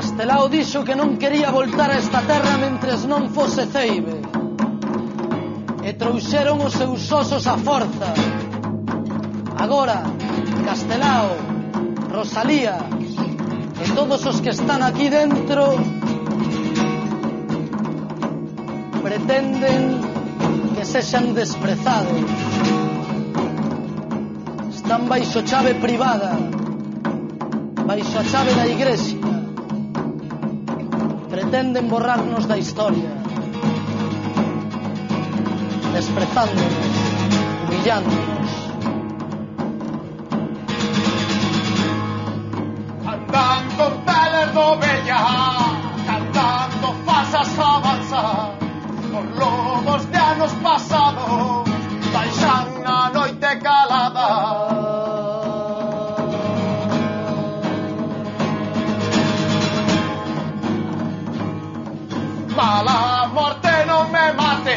Castelao dixo que non quería voltar a esta terra mentres non fose ceibe, e trouxeron os seus osos a forza. Agora, Castelao, Rosalía e todos os que están aquí dentro pretenden que sexan desprezados. Están baixo chave privada, baixo a chave da igrexa. Pretenden borrarnos da historia, desprezándonos, humillándonos. Andan con peles de ovella, cantando fasas avanzar, por lobos de anos pasados, baixan na noite calada. Mala morte non me mate,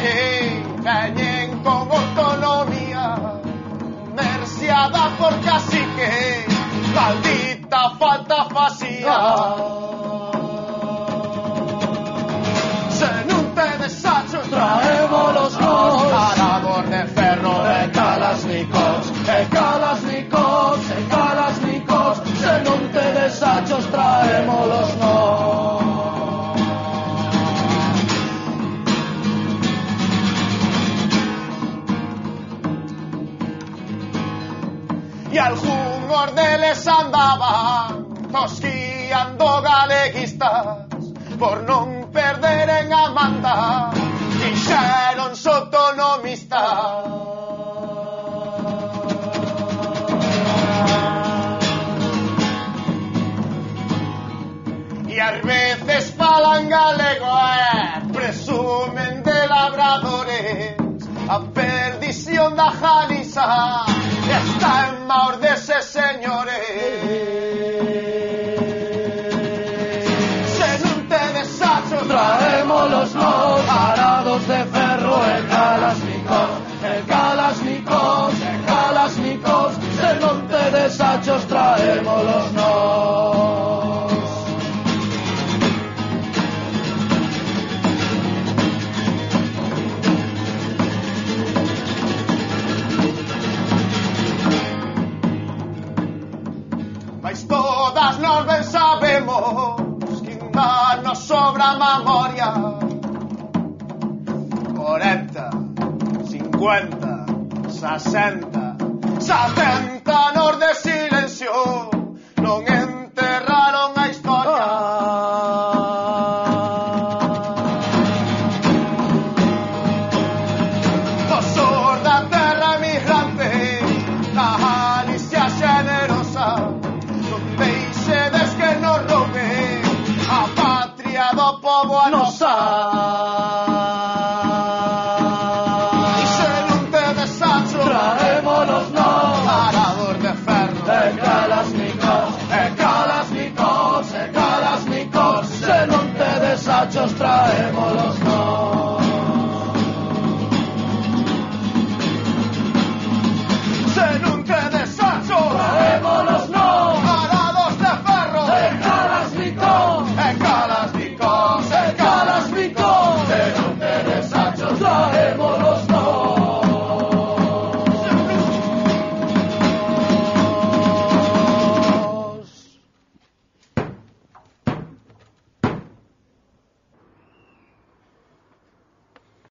veñen con autonomía, merciada por cacique, maldita falta facía. Se non te desachos Traémolos nós, arados de ferro e Kalashnikovs, e Kalashnikovs, e Kalashnikovs. Se non te desachos, traémolos nós. e algúns deles andaban tosquiando galeguistas por non perderen a manda, dixeron autonomistas. E ás veces falan galego e presumen de labradores, a perdición da Jaliza está en maos deses señores. Se non te desachos, Traémolos nós, arados de ferro e Kalashnikovs, e Kalashnikovs, e Kalashnikovs. Se non te desachos, traémolos nós. mas todas nós ben sabemos que ainda nos sobra memoria. 40, 50, 60, 70 anos de silencio non enterraron a historia. Osos da terra migrante, na Galicia xenerosa, non deixedes que nos roube a patria do pobo a nosa.